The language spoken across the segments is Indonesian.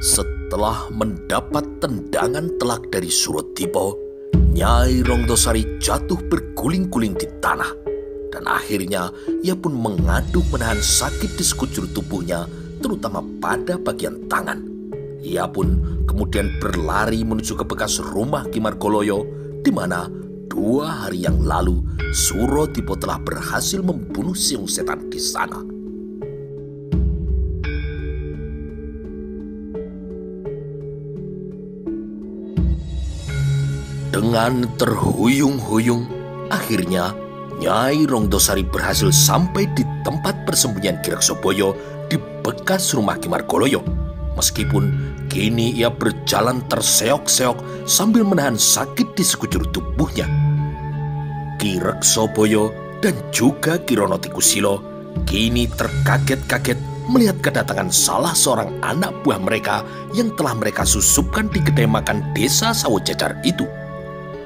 Setelah mendapat tendangan telak dari Suratipo, Nyai Rongtosari jatuh berguling-guling di tanah. Dan akhirnya ia pun mengaduk menahan sakit di sekujur tubuhnya, terutama pada bagian tangan. Ia pun kemudian berlari menuju ke bekas rumah Ki Margoloyo, di mana 2 hari yang lalu Suratipo telah berhasil membunuh siung setan di sana. Dengan terhuyung-huyung, akhirnya Nyai Rongtosari berhasil sampai di tempat persembunyian Ki Reksoboyo di bekas rumah Ki Margoloyo. Meskipun kini ia berjalan terseok-seok sambil menahan sakit di sekujur tubuhnya. Ki Reksoboyo dan juga Ki Rono Tikusilo kini terkaget-kaget melihat kedatangan salah seorang anak buah mereka yang telah mereka susupkan di kedai makan desa Sawojajar itu.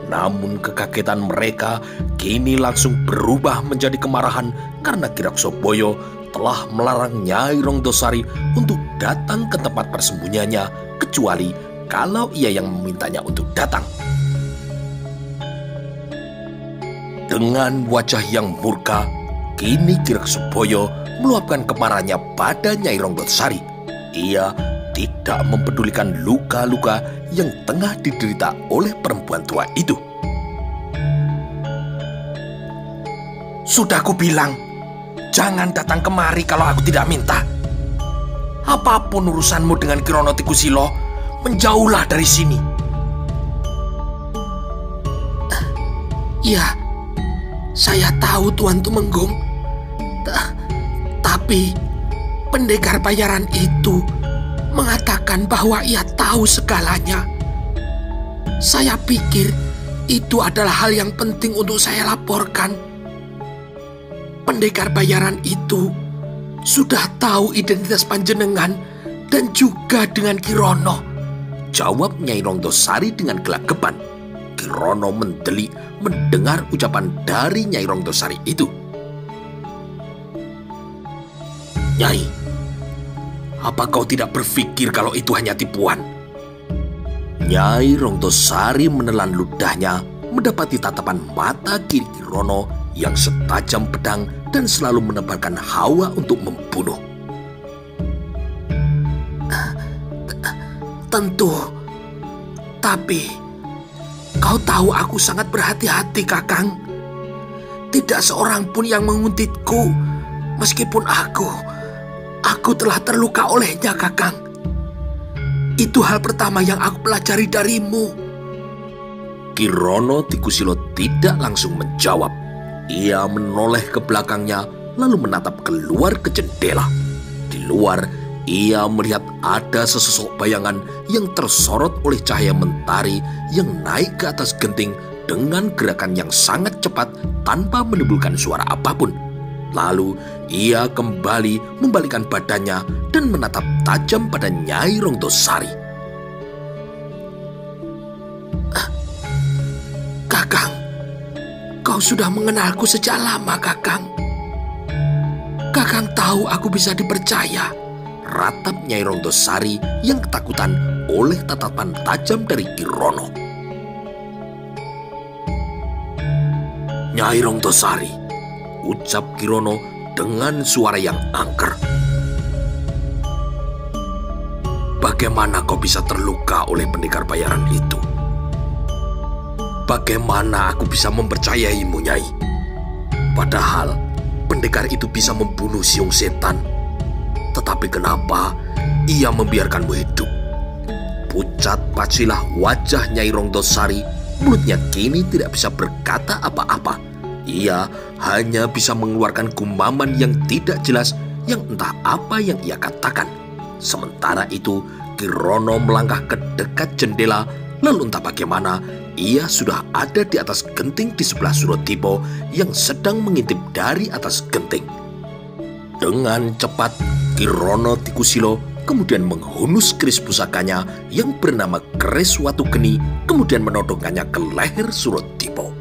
Namun kekagetan mereka kini langsung berubah menjadi kemarahan karena Ki Reksoboyo telah melarang Nyai Rongtosari untuk datang ke tempat persembunyiannya kecuali kalau ia yang memintanya untuk datang. Dengan wajah yang murka, kini Ki Reksoboyo meluapkan kemarahannya pada Nyai Rongtosari. Ia tidak mempedulikan luka-luka yang tengah diderita oleh perempuan tua itu. Sudah aku bilang, jangan datang kemari kalau aku tidak minta. Apapun urusanmu dengan Ki Rono Tikusilo, menjauhlah dari sini. Ya, saya tahu Tuan Tumenggung. Tapi pendekar bayaran itu mengatakan bahwa ia tahu segalanya. Saya pikir itu adalah hal yang penting untuk saya laporkan. Pendekar bayaran itu sudah tahu identitas panjenengan dan juga dengan Ki Rono, jawab Nyai Rongtosari dengan gelagapan. Ki Rono mendelik mendengar ucapan dari Nyai Rongtosari itu. Nyai, apa kau tidak berpikir kalau itu hanya tipuan? Nyai Rongtosari menelan ludahnya, mendapati tatapan mata kiri Ki Rono yang setajam pedang dan selalu menebarkan hawa untuk membunuh. Tentu, tapi kau tahu aku sangat berhati-hati, Kakang. Tidak seorang pun yang menguntitku, meskipun aku telah terluka olehnya, Kakang. Itu hal pertama yang aku pelajari darimu. Ki Rono Tikusilo tidak langsung menjawab. Ia menoleh ke belakangnya lalu menatap keluar ke jendela. Di luar, ia melihat ada sesosok bayangan yang tersorot oleh cahaya mentari yang naik ke atas genting dengan gerakan yang sangat cepat tanpa menimbulkan suara apapun. Lalu ia kembali membalikkan badannya dan menatap tajam pada Nyai Rongtosari. Kakang, kau sudah mengenalku sejak lama, Kakang. Kakang tahu aku bisa dipercaya, ratap Nyai Rongtosari yang ketakutan oleh tatapan tajam dari Ki Rono. Nyai Rongtosari, ucap Ki Rono dengan suara yang angker. Bagaimana kau bisa terluka oleh pendekar bayaran itu? Bagaimana aku bisa mempercayaimu, Nyai? Padahal pendekar itu bisa membunuh siung setan. Tetapi kenapa ia membiarkanmu hidup? Pucat pacilah wajah Nyai Rongtosari. Mulutnya kini tidak bisa berkata apa-apa. Ia hanya bisa mengeluarkan gumaman yang tidak jelas yang entah apa yang ia katakan. Sementara itu, Ki Rono melangkah ke dekat jendela, lalu entah bagaimana ia sudah ada di atas genting di sebelah Suratipo yang sedang mengintip dari atas genting. Dengan cepat, Ki Rono Tikusilo kemudian menghunus keris pusakanya yang bernama keris Watu Geni, kemudian menodongkannya ke leher Suratipo.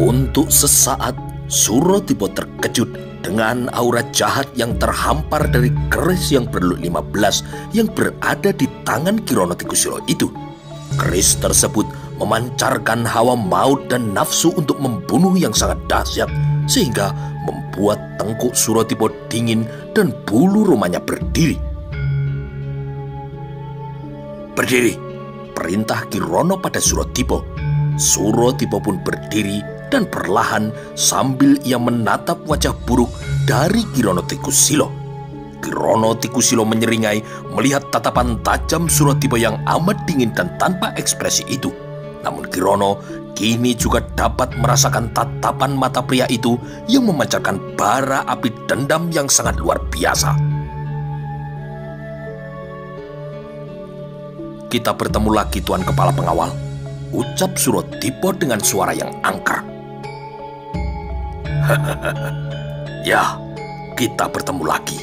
Untuk sesaat, Suratipo terkejut dengan aura jahat yang terhampar dari keris yang berlut 15 yang berada di tangan Kirono Tikusilo itu. Keris tersebut memancarkan hawa maut dan nafsu untuk membunuh yang sangat dahsyat, sehingga membuat tengkuk Suratipo dingin dan bulu rumahnya berdiri. "Berdiri," perintah Kirono pada Suratipo. Suratipo pun berdiri dan perlahan sambil ia menatap wajah buruk dari Kirono Tikusilo. Kirono Tikusilo menyeringai melihat tatapan tajam Suratipo yang amat dingin dan tanpa ekspresi itu. Namun Kirono kini juga dapat merasakan tatapan mata pria itu yang memancarkan bara api dendam yang sangat luar biasa. "Kita bertemu lagi, Tuan Kepala Pengawal," ucap Suratipo dengan suara yang angker. "Ya, kita bertemu lagi,"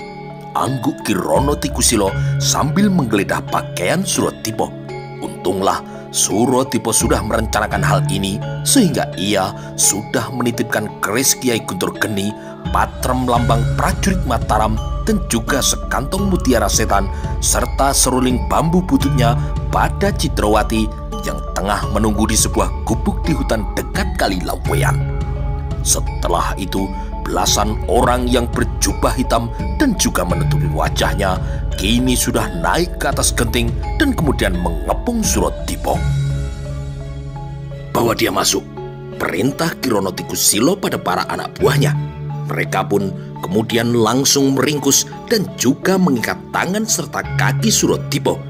angguk Kirono Tikusilo sambil menggeledah pakaian Suratipo. Untunglah Suratipo sudah merencanakan hal ini, sehingga ia sudah menitipkan keris Kiai Guntur Geni, patrem lambang prajurit Mataram, dan juga sekantong mutiara setan, serta seruling bambu bututnya pada Citrawati yang tengah menunggu di sebuah gubuk di hutan dekat Kali Laweyan. Setelah itu, belasan orang yang berjubah hitam dan juga menutupi wajahnya kini sudah naik ke atas genting dan kemudian mengepung Suratipo. "Bawa dia masuk," perintah Kirono Tikusilo pada para anak buahnya. Mereka pun kemudian langsung meringkus dan juga mengikat tangan serta kaki Suratipo.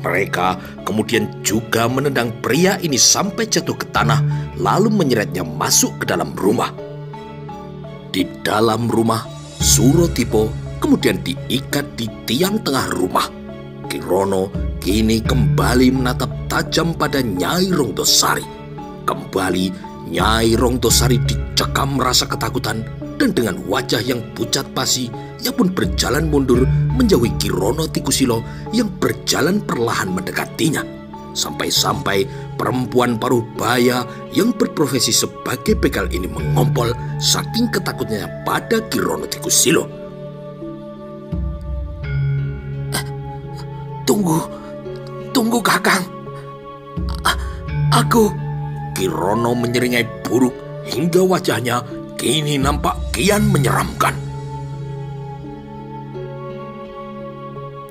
Mereka kemudian juga menendang pria ini sampai jatuh ke tanah, lalu menyeretnya masuk ke dalam rumah. Di dalam rumah, Suratipo kemudian diikat di tiang tengah rumah. Kirono kini kembali menatap tajam pada Nyai Rongtosari. Kembali Nyai Rongtosari dicekam rasa ketakutan, dan dengan wajah yang pucat pasi, ia pun berjalan mundur menjauhi Kirono Tikusilo yang berjalan perlahan mendekatinya. Sampai-sampai perempuan paruh baya yang berprofesi sebagai begal ini mengompol saking ketakutnya pada Kirono Tikusilo. Tunggu Kakang. Aku..." Kirono menyeringai buruk hingga wajahnya kini nampak kian menyeramkan.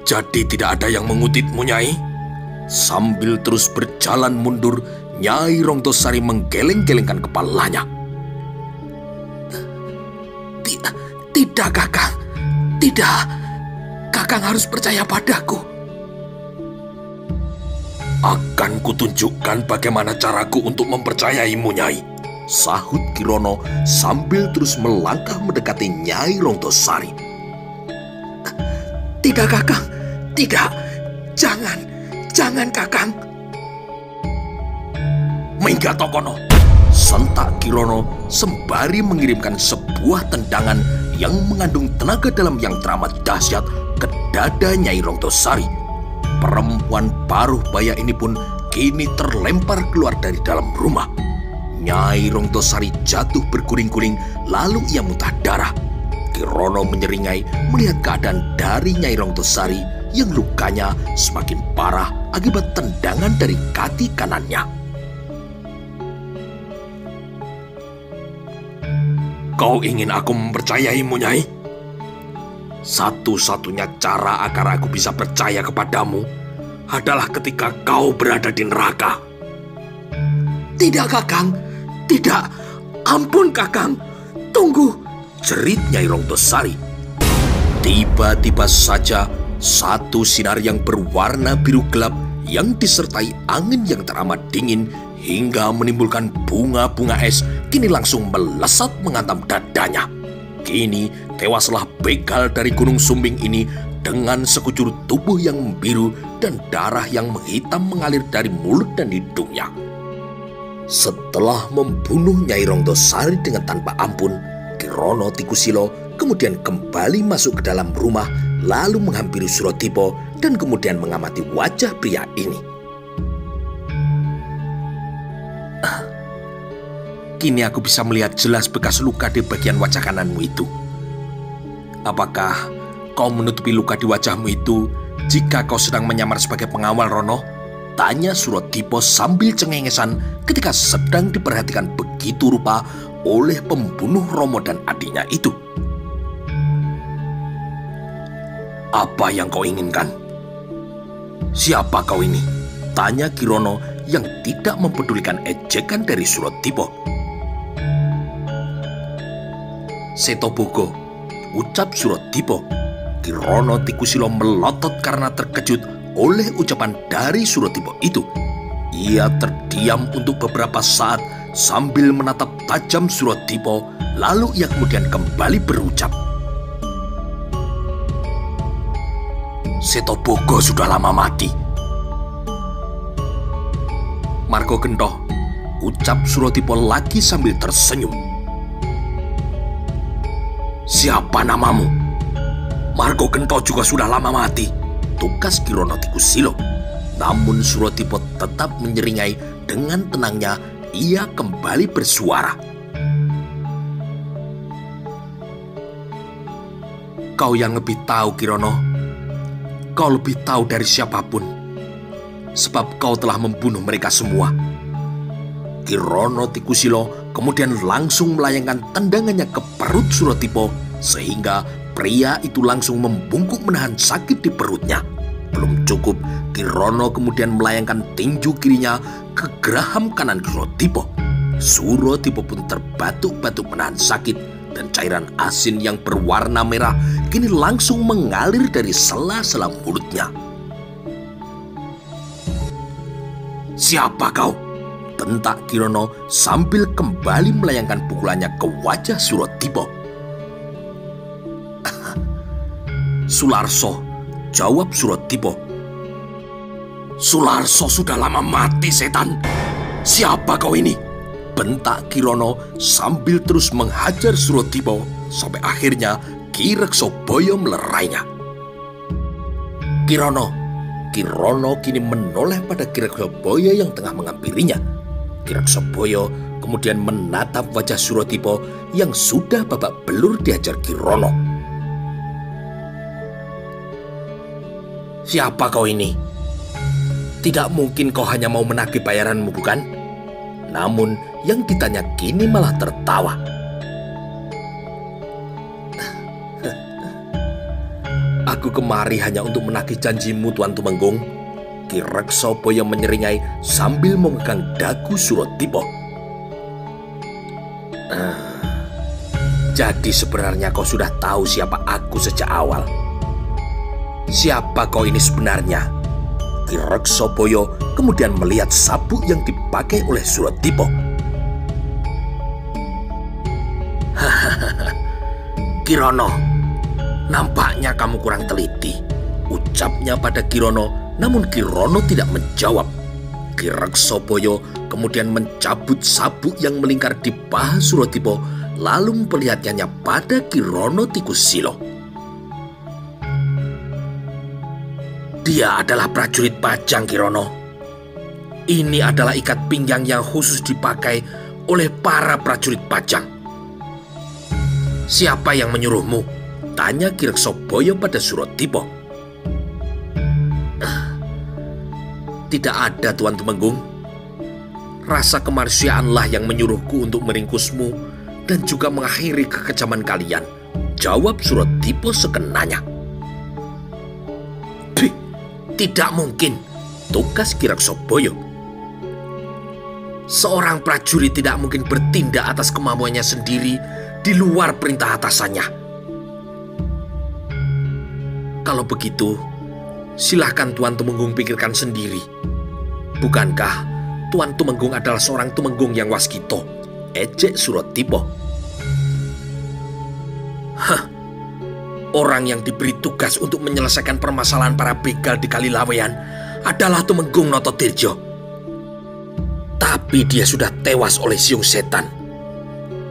"Jadi tidak ada yang mengutipmu, Nyai?" Sambil terus berjalan mundur, Nyai Rongtosari menggeleng-gelengkan kepalanya. Tidak Kakang. Tidak. Kakang harus percaya padaku. "Akan kutunjukkan bagaimana caraku untuk mempercayaimu, Nyai," sahut Kirono sambil terus melangkah mendekati Nyai Rongtosari. "Tidak Kakang. Tidak. Jangan Kakang." "Minggat Tokono!" sentak Kirono sembari mengirimkan sebuah tendangan yang mengandung tenaga dalam yang teramat dahsyat ke dada Nyai Rongtosari. Perempuan paruh baya ini pun kini terlempar keluar dari dalam rumah. Nyai Rongtosari jatuh berguling-guling, lalu ia muntah darah. Kirono menyeringai melihat keadaan dari Nyai Rongtosari yang lukanya semakin parah akibat tendangan dari kaki kanannya. "Kau ingin aku mempercayaimu, Nyai? Satu-satunya cara agar aku bisa percaya kepadamu adalah ketika kau berada di neraka." "Tidak Kakang. Tidak. Ampun Kakang. Tunggu," jerit Nyai Rongtosari. Tiba-tiba saja satu sinar yang berwarna biru gelap yang disertai angin yang teramat dingin hingga menimbulkan bunga-bunga es kini langsung melesat menghantam dadanya. Kini tewaslah begal dari Gunung Sumbing ini dengan sekujur tubuh yang membiru dan darah yang menghitam mengalir dari mulut dan hidungnya. Setelah membunuh Nyai Rongtosari dengan tanpa ampun, Kirono Tikusilo kemudian kembali masuk ke dalam rumah, lalu menghampiri Suratipo dan kemudian mengamati wajah pria ini. Kini aku bisa melihat jelas bekas luka di bagian wajah kananmu itu. Apakah kau menutupi luka di wajahmu itu jika kau sedang menyamar sebagai pengawal, Rono? Tanya Suradipa sambil cengengesan ketika sedang diperhatikan begitu rupa oleh pembunuh Romo dan adiknya itu. Apa yang kau inginkan? Siapa kau ini? Tanya Kirono yang tidak mempedulikan ejekan dari Suradipa. Setobogo, ucap Suradipa. Kirono Tikusilo melotot karena terkejut oleh ucapan dari Suradipa itu. Ia terdiam untuk beberapa saat sambil menatap tajam Suradipa, lalu ia kemudian kembali berucap. Setobogo sudah lama mati. Margo Gento, ucap Suradipa lagi sambil tersenyum. Siapa namamu? Margo Gento juga sudah lama mati, tukas Kirono Tikusilo. Namun Suradipa tetap menyeringai. Dengan tenangnya ia kembali bersuara. Kau yang lebih tahu, Kirono. Kau lebih tahu dari siapapun, sebab kau telah membunuh mereka semua. Kirono Tikusilo kemudian langsung melayangkan tendangannya ke perut Suradipa sehingga pria itu langsung membungkuk menahan sakit di perutnya. Belum cukup, Kirono kemudian melayangkan tinju kirinya ke geraham kanan Suradipa. Suradipa pun terbatuk-batuk menahan sakit dan cairan asin yang berwarna merah kini langsung mengalir dari sela-sela mulutnya. Siapa kau? Bentak Kirono sambil kembali melayangkan pukulannya ke wajah Suradipa. Sularso, jawab Suradipa. Sularso sudah lama mati, setan. Siapa kau ini? Bentak Kirono sambil terus menghajar Suradipa sampai akhirnya Ki Reksoboyo melerainya. Kirono kini menoleh pada Ki Reksoboyo yang tengah menghampirinya. Ki Reksoboyo kemudian menatap wajah Suradipa yang sudah babak belur dihajar Kirono. Siapa kau ini? Tidak mungkin kau hanya mau menagih bayaranmu, bukan? Namun yang ditanya kini malah tertawa. Aku kemari hanya untuk menagih janjimu, Tuan Tumenggung. Ki Reksoboyo menyeringai sambil memegang dagu Suradipa. Jadi sebenarnya kau sudah tahu siapa aku sejak awal. Siapa kau ini sebenarnya? Ki Reksoboyo kemudian melihat sabuk yang dipakai oleh Suradipa. Kirono, nampaknya kamu kurang teliti, ucapnya pada Kirono, namun Kirono tidak menjawab. Ki Reksoboyo kemudian mencabut sabuk yang melingkar di paha Suradipa, lalu memperlihatkannya pada Kirono Tikusilo. Dia adalah prajurit Pajang, Kirono. Ini adalah ikat pinggang yang khusus dipakai oleh para prajurit Pajang. Siapa yang menyuruhmu? Tanya Ki Reksoboyo pada Suradipa. Tidak ada, Tuan Tumenggung. Rasa kemanusiaanlah yang menyuruhku untuk meringkusmu dan juga mengakhiri kekejaman kalian, jawab Suradipa sekenanya. Tidak mungkin, tukas Ki Reksoboyo. Seorang prajurit tidak mungkin bertindak atas kemampuannya sendiri di luar perintah atasannya. Kalau begitu, silahkan Tuan Tumenggung pikirkan sendiri. Bukankah Tuan Tumenggung adalah seorang Tumenggung yang waskito? Ejek Suradipa. Orang yang diberi tugas untuk menyelesaikan permasalahan para begal di Kalilawean adalah Tumenggung Notodirjo. Tapi dia sudah tewas oleh siung setan.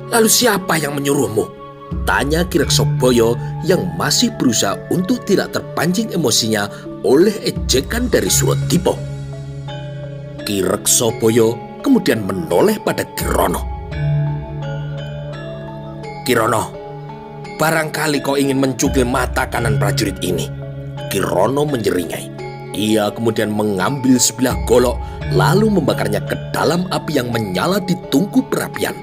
Lalu siapa yang menyuruhmu? Tanya Ki Reksoboyo yang masih berusaha untuk tidak terpancing emosinya oleh ejekan dari Suradipa. Ki Reksoboyo kemudian menoleh pada Kirono. Kirono, Barangkali kau ingin mencukil mata kanan prajurit ini. Kirono menyeringai. Ia kemudian mengambil sebilah golok lalu membakarnya ke dalam api yang menyala di tungku perapian.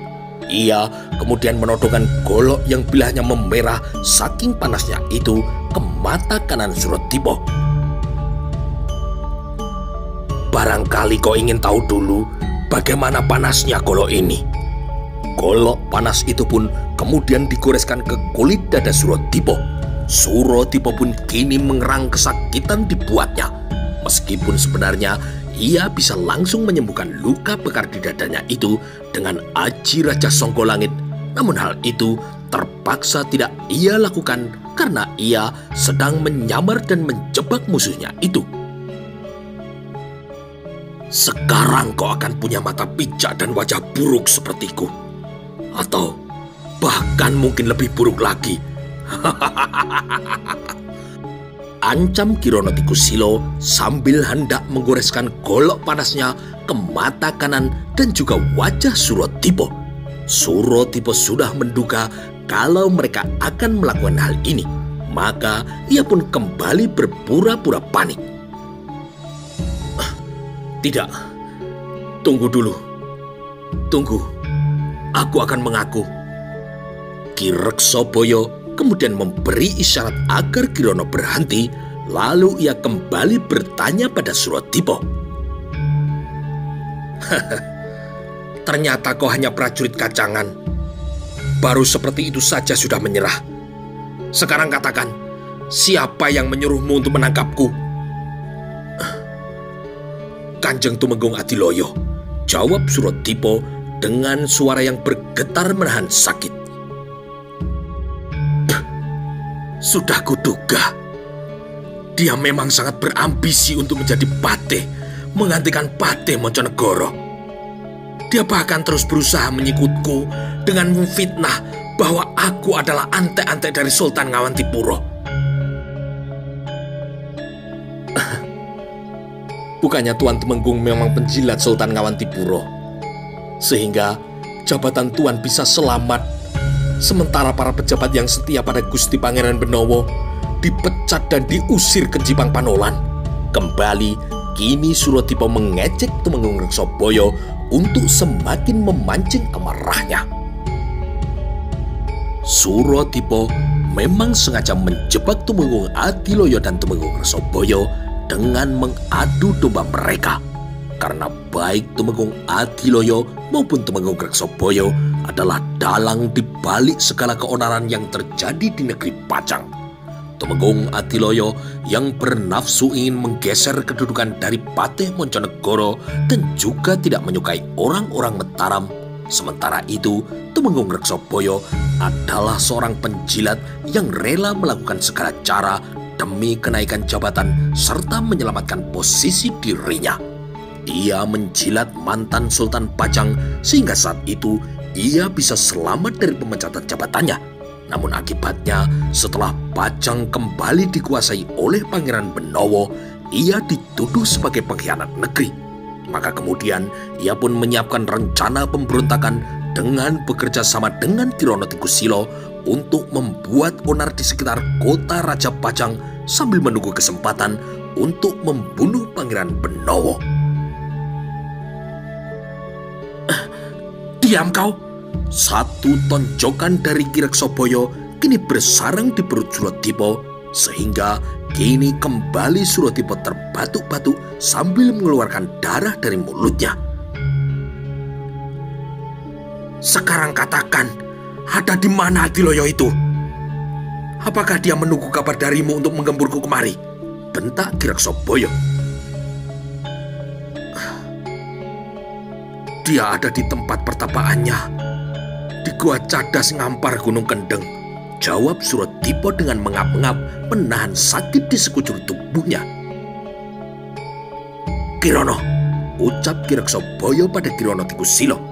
Ia kemudian menodongkan golok yang bilahnya memerah saking panasnya itu ke mata kanan Suratipo. Barangkali kau ingin tahu dulu bagaimana panasnya golok ini. Golok panas itu pun kemudian digoreskan ke kulit dada Suratipo. Suratipo pun kini mengerang kesakitan dibuatnya. Meskipun sebenarnya ia bisa langsung menyembuhkan luka bekar di dadanya itu dengan aji Raja Songgolangit. Namun hal itu terpaksa tidak ia lakukan karena ia sedang menyamar dan menjebak musuhnya itu. Sekarang kau akan punya mata picak dan wajah buruk sepertiku. Atau bahkan mungkin lebih buruk lagi. Ancam Kirono Tikusilo sambil hendak menggoreskan golok panasnya ke mata kanan dan juga wajah Suratipo. Suratipo sudah menduga kalau mereka akan melakukan hal ini, maka ia pun kembali berpura-pura panik. Tidak, tunggu dulu. Tunggu, aku akan mengaku. Ki Reksoboyo kemudian memberi isyarat agar Kirono berhenti, lalu ia kembali bertanya pada Suratipo. Ternyata kau hanya prajurit kacangan. Baru seperti itu saja sudah menyerah. Sekarang katakan, siapa yang menyuruhmu untuk menangkapku? Kanjeng Tumenggung Adiloyo, jawab Suratipo dengan suara yang bergetar menahan sakit. Sudah kuduga, dia memang sangat berambisi untuk menjadi patih, menggantikan Patih Monconegoro. Dia bahkan terus berusaha menyikutku dengan memfitnah bahwa aku adalah antek-antek dari Sultan Ngawantipuro. Bukannya Tuan Tumenggung memang penjilat Sultan Ngawantipuro, sehingga jabatan Tuan bisa selamat, sementara para pejabat yang setia pada Gusti Pangeran Benowo dipecat dan diusir ke Jipang Panolan. Kembali, kini Suratipo mengejek Tumenggung Reksoboyo untuk semakin memancing amarahnya. Suratipo memang sengaja menjebak Tumenggung Adiloyo dan Tumenggung Reksoboyo dengan mengadu domba mereka. Karena baik Tumenggung Adiloyo maupun Tumenggung Reksoboyo adalah dalang di balik segala keonaran yang terjadi di negeri Pajang. Tumenggung Adiloyo yang bernafsu ingin menggeser kedudukan dari Patih Monconegoro dan juga tidak menyukai orang-orang Mataram. Sementara itu, Tumenggung Reksoboyo adalah seorang penjilat yang rela melakukan segala cara demi kenaikan jabatan serta menyelamatkan posisi dirinya. Ia menjilat mantan Sultan Pajang sehingga saat itu ia bisa selamat dari pemecatan jabatannya. Namun akibatnya setelah Pajang kembali dikuasai oleh Pangeran Benowo, ia dituduh sebagai pengkhianat negeri. Maka kemudian ia pun menyiapkan rencana pemberontakan dengan bekerja sama dengan Kirono Tikusilo untuk membuat onar di sekitar kota Raja Pajang sambil menunggu kesempatan untuk membunuh Pangeran Benowo. Diam kau! Satu tonjokan dari Ki Reksoboyo kini bersarang di perut Suratipo, sehingga kini kembali Suratipo terbatuk-batuk sambil mengeluarkan darah dari mulutnya. Sekarang katakan, ada di mana Adiloyo itu? Apakah dia menunggu kabar darimu untuk menggempurku kemari? Bentak Ki Reksoboyo. Dia ada di tempat pertapaannya, di Gua Cadas Ngampar Gunung Kendeng, jawab Suratipo dengan mengap-ngap menahan sakit di sekujur tubuhnya. Kirono, ucap Ki Reksoboyo pada Kirono Tikusilo.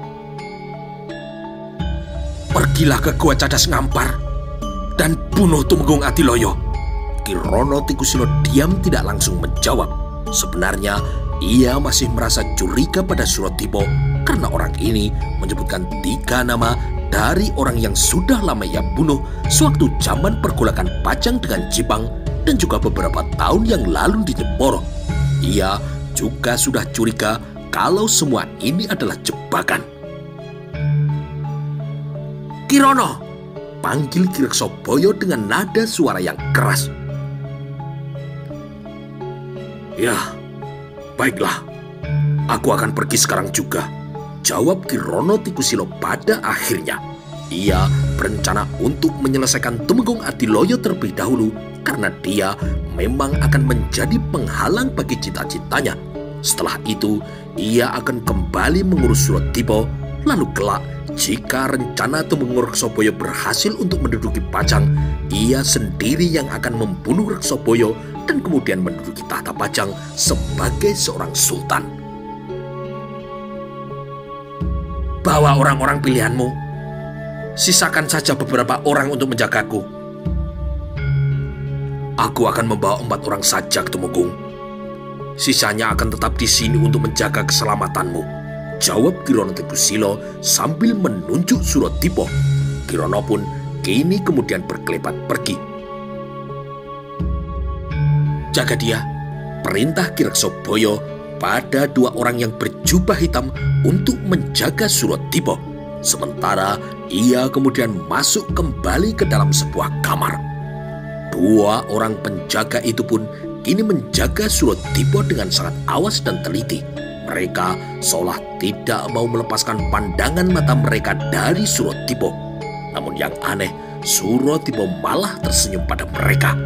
Pergilah ke Gua Cadas Ngampar dan bunuh Tumenggung Adiloyo. Kirono Tikusilo diam tidak langsung menjawab. Sebenarnya ia masih merasa curiga pada Suratipo karena orang ini menyebutkan 3 nama dari orang yang sudah lama ia bunuh sewaktu zaman pergolakan Pajang dengan Jipang dan juga beberapa tahun yang lalu di Jeporo. Ia juga sudah curiga kalau semua ini adalah jebakan. "Kirono!" panggil Ki Reksoboyo dengan nada suara yang keras. "Ya, baiklah. Aku akan pergi sekarang juga," jawab Kirono Tikusilo pada akhirnya. Ia berencana untuk menyelesaikan Tumenggung Adiloyo terlebih dahulu karena dia memang akan menjadi penghalang bagi cita-citanya. Setelah itu, ia akan kembali mengurus Suratipo, lalu kelak jika rencana Tumenggung Reksoboyo berhasil untuk menduduki Pajang, ia sendiri yang akan membunuh Reksoboyo dan kemudian menduduki tahta Pajang sebagai seorang sultan. "Bawa orang-orang pilihanmu. Sisakan saja beberapa orang untuk menjagaku." "Aku akan membawa 4 orang saja ke Tumenggung. Sisanya akan tetap di sini untuk menjaga keselamatanmu," jawab Kirono Tikusilo sambil menunjuk Suratipo. Kirono pun kini kemudian berkelebat pergi. "Jaga dia," perintah Ki Reksoboyo pada 2 orang yang berjubah hitam untuk menjaga Suratipo. Sementara ia kemudian masuk kembali ke dalam sebuah kamar. 2 orang penjaga itu pun kini menjaga Suratipo dengan sangat awas dan teliti. Mereka seolah tidak mau melepaskan pandangan mata mereka dari Suratipo. Namun yang aneh, Suratipo malah tersenyum pada mereka.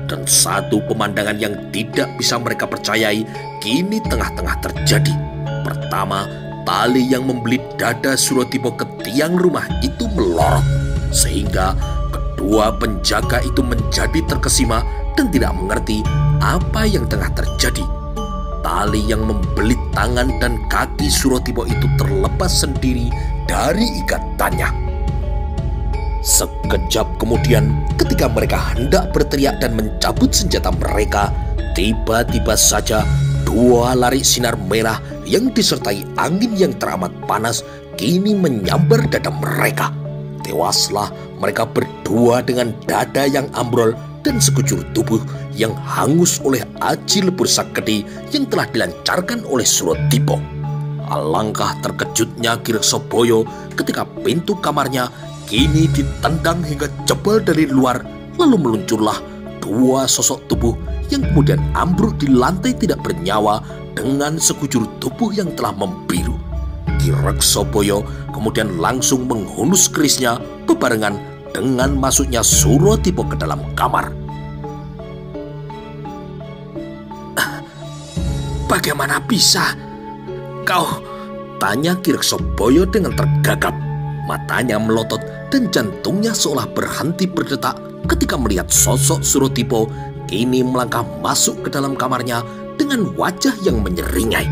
Dan satu pemandangan yang tidak bisa mereka percayai kini tengah-tengah terjadi. Pertama, tali yang membelit dada Suratipo ke tiang rumah itu melorot, sehingga kedua penjaga itu menjadi terkesima dan tidak mengerti apa yang tengah terjadi. Tali yang membelit tangan dan kaki Suratipo itu terlepas sendiri dari ikatannya. Sekejap kemudian, ketika mereka hendak berteriak dan mencabut senjata mereka, tiba-tiba saja 2 lari sinar merah yang disertai angin yang teramat panas kini menyambar dada mereka. Tewaslah mereka berdua dengan dada yang ambrol dan sekujur tubuh yang hangus oleh aji lebur saketi yang telah dilancarkan oleh Suratipo. Alangkah terkejutnya Ki Reksoboyo ketika pintu kamarnya kini ditendang hingga jebol dari luar, lalu meluncurlah 2 sosok tubuh yang kemudian ambruk di lantai tidak bernyawa dengan sekujur tubuh yang telah membiru. Ki Reksoboyo kemudian langsung menghunus kerisnya bebarengan dengan masuknya Suratipo ke dalam kamar. "Bagaimana bisa kau?" tanya Ki Reksoboyo dengan tergagap. Matanya melotot dan jantungnya seolah berhenti berdetak ketika melihat sosok Suratipo kini melangkah masuk ke dalam kamarnya dengan wajah yang menyeringai.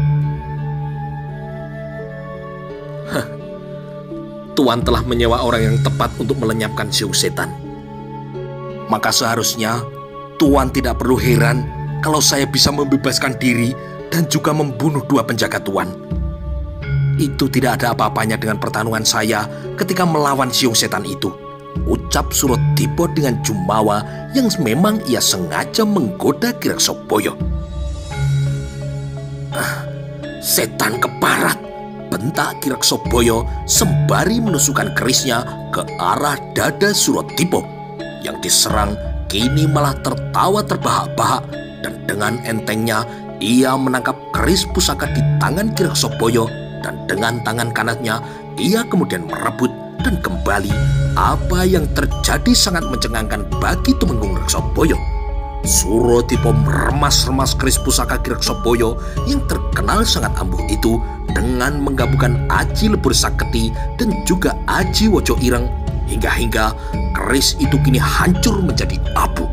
Tuan telah menyewa orang yang tepat untuk melenyapkan siung setan. Maka seharusnya Tuan tidak perlu heran kalau saya bisa membebaskan diri dan juga membunuh 2 penjaga Tuan. Itu tidak ada apa-apanya dengan pertarungan saya ketika melawan siung setan itu, ucap Suratipo dengan jumawa yang memang ia sengaja menggoda Ki Reksoboyo. "Setan keparat!" bentak Ki Reksoboyo sembari menusukkan kerisnya ke arah dada Suratipo. Yang diserang kini malah tertawa terbahak-bahak dan dengan entengnya ia menangkap keris pusaka di tangan Ki Reksoboyo dan dengan tangan kanannya ia kemudian merebut dan kembali. Apa yang terjadi sangat mencengangkan bagi Tumenggung Reksoboyo. Suratipo meremas-remas keris pusaka Ki Reksoboyo yang terkenal sangat ampuh itu dengan menggabungkan aji lebur saketi dan juga aji wojo ireng hingga keris itu kini hancur menjadi abu.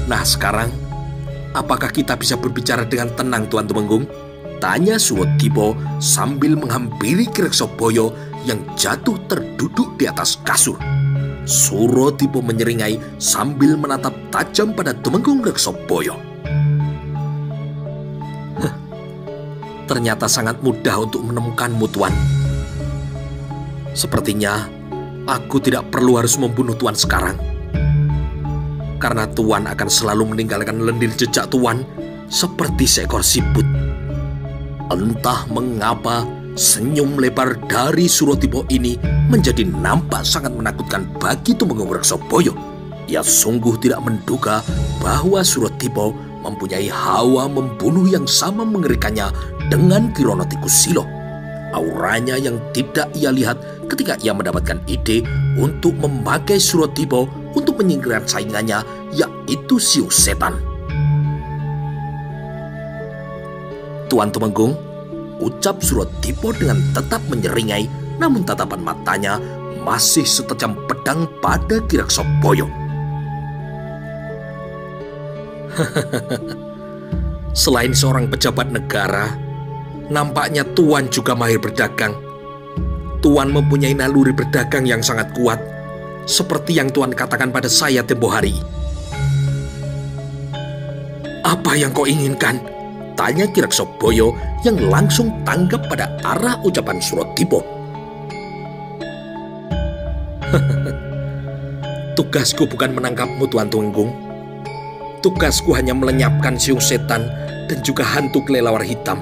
Nah sekarang, apakah kita bisa berbicara dengan tenang Tuan Tumenggung? Tanya Suratipo sambil menghampiri Ki Reksoboyo yang jatuh terduduk di atas kasur. Suratipo menyeringai sambil menatap tajam pada Tumenggung Reksoboyo. ternyata sangat mudah untuk menemukanmu, Tuan. Sepertinya aku tidak perlu harus membunuh Tuan sekarang. Karena Tuan akan selalu meninggalkan lendir jejak Tuan seperti seekor siput. Entah mengapa senyum lebar dari Suratibo ini menjadi nampak sangat menakutkan bagi Tumenggung Reksoboyo. Ia sungguh tidak menduga bahwa Suratibo mempunyai hawa membunuh yang sama mengerikannya dengan Kirono Tikusilo. Auranya yang tidak ia lihat ketika ia mendapatkan ide untuk memakai Suratibo untuk menyingkirkan saingannya, yaitu Siung Setan. Tuan Tumenggung, ucap Suratibo dengan tetap menyeringai, namun tatapan matanya masih setajam pedang pada Ki Reksoboyo. Selain seorang pejabat negara, nampaknya Tuan juga mahir berdagang. Tuan mempunyai naluri berdagang yang sangat kuat, seperti yang Tuan katakan pada saya tempo hari. Apa yang kau inginkan? Tanya Ki Reksoboyo yang langsung tanggap pada arah ucapan Suratibo. Tugasku bukan menangkapmu, Tuan Tumenggung. Tugasku hanya melenyapkan Siung Setan dan juga hantu kelelawar hitam.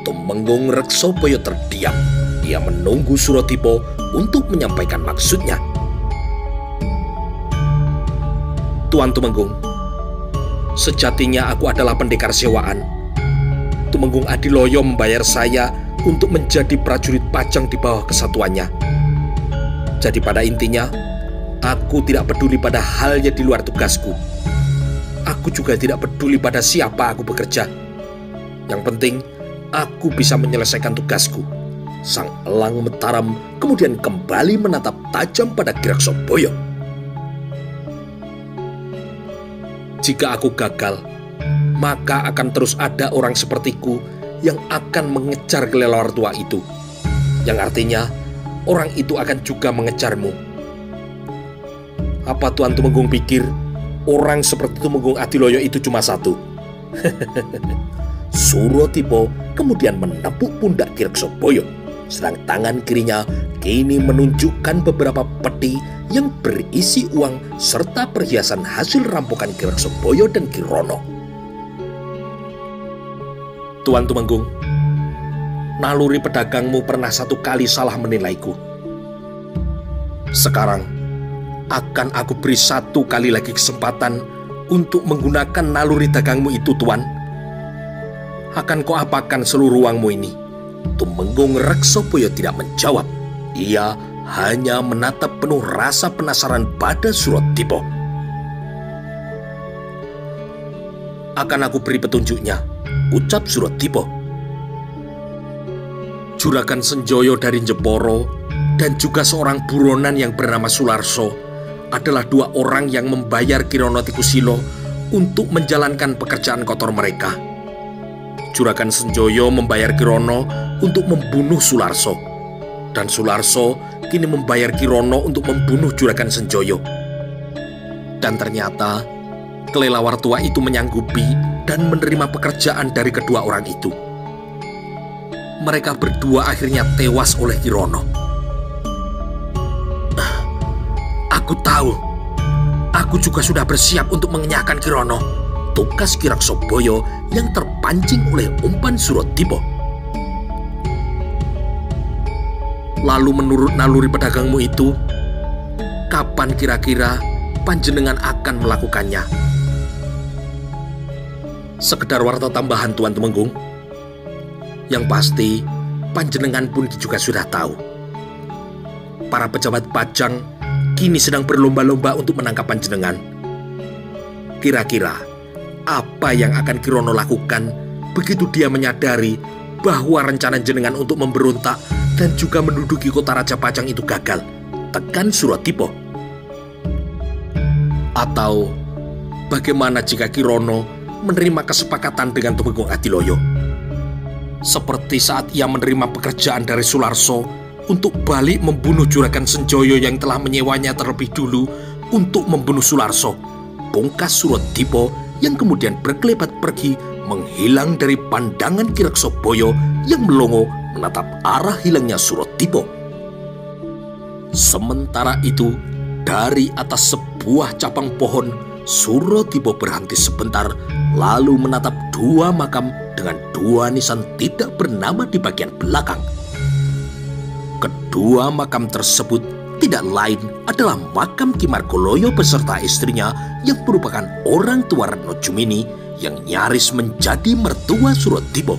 Tumenggung Reksoboyo terdiam. Ia menunggu Suratibo untuk menyampaikan maksudnya. Tuan Tumenggung, sejatinya aku adalah pendekar sewaan. Tumenggung Adiloyo membayar saya untuk menjadi prajurit pajang di bawah kesatuannya. Jadi pada intinya, aku tidak peduli pada halnya di luar tugasku. Aku juga tidak peduli pada siapa aku bekerja. Yang penting, aku bisa menyelesaikan tugasku. Sang elang Mataram kemudian kembali menatap tajam pada Ki Reksoboyo. Jika aku gagal, maka akan terus ada orang sepertiku yang akan mengejar kelelawar tua itu. Yang artinya, orang itu akan juga mengejarmu. Apa Tuan Tumenggung pikir orang seperti Tumenggung Adiloyo itu cuma satu? Suratibo kemudian menepuk pundak Ki Reksoboyo, sedang tangan kirinya kini menunjukkan beberapa peti yang berisi uang serta perhiasan hasil rampokan Ki Reksoboyo dan Kirono. Tuan Tumenggung, naluri pedagangmu pernah satu kali salah menilaiku. Sekarang akan aku beri satu kali lagi kesempatan untuk menggunakan naluri dagangmu itu, Tuan. Akan kau apakan seluruh uangmu ini? Tumenggung Reksoboyo tidak menjawab. Ia hanya menatap penuh rasa penasaran pada Suratibo. Akan aku beri petunjuknya, ucap Suratibo. Juragan Senjoyo dari Jeporo dan juga seorang buronan yang bernama Sularso adalah dua orang yang membayar Kirono Tikusilo untuk menjalankan pekerjaan kotor mereka. Juragan Senjoyo membayar Kirono untuk membunuh Sularso, dan Sularso kini membayar Kirono untuk membunuh Juragan Senjoyo. Dan ternyata kelelawar tua itu menyanggupi dan menerima pekerjaan dari kedua orang itu. Mereka berdua akhirnya tewas oleh Kirono. Aku tahu, aku juga sudah bersiap untuk mengenyahkan Kirono, tukas Ki Reksoboyo yang terpancing oleh umpan Suratibo. Lalu menurut naluri pedagangmu itu, kapan kira-kira panjenengan akan melakukannya? Sekedar warta tambahan, Tuan Tumenggung. Yang pasti, panjenengan pun juga sudah tahu. Para pejabat pajang kini sedang berlomba-lomba untuk menangkap panjenengan. Kira-kira apa yang akan Kirono lakukan begitu dia menyadari bahwa rencana jenengan untuk memberontak dan juga menduduki kota Raja Pajang itu gagal? Tekan Suratibo. Atau bagaimana jika Kirono menerima kesepakatan dengan Tumenggung Adiloyo? Seperti saat ia menerima pekerjaan dari Sularso untuk balik membunuh Juragan Senjoyo yang telah menyewanya terlebih dulu untuk membunuh Sularso. Pungkas Suratibo yang kemudian berkelebat pergi menghilang dari pandangan Ki Reksoboyo yang melongo menatap arah hilangnya Suratipo. Sementara itu, dari atas sebuah cabang pohon, Suratipo berhenti sebentar lalu menatap dua makam dengan dua nisan tidak bernama di bagian belakang. Kedua makam tersebut tidak lain adalah makam Ki Margoloyo beserta istrinya yang merupakan orang tua Retno Jumini yang nyaris menjadi mertua Suratipo.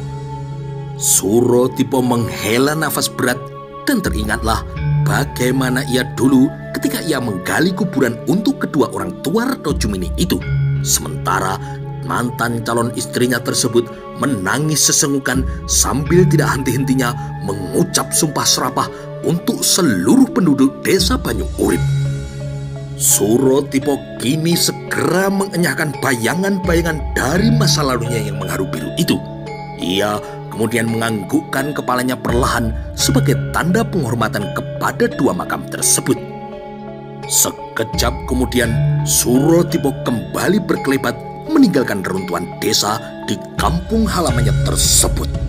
Suratipo menghela nafas berat dan teringatlah bagaimana ia dulu ketika ia menggali kuburan untuk kedua orang tua Retno Jumini itu. Sementara mantan calon istrinya tersebut menangis sesenggukan sambil tidak henti-hentinya mengucap sumpah serapah untuk seluruh penduduk desa Banyu Urip. Suratipo kini segera mengenyahkan bayangan-bayangan dari masa lalunya yang mengharu biru itu. Ia kemudian menganggukkan kepalanya perlahan sebagai tanda penghormatan kepada dua makam tersebut. Sekejap kemudian Suratipo kembali berkelebat meninggalkan reruntuhan desa di kampung halamannya tersebut.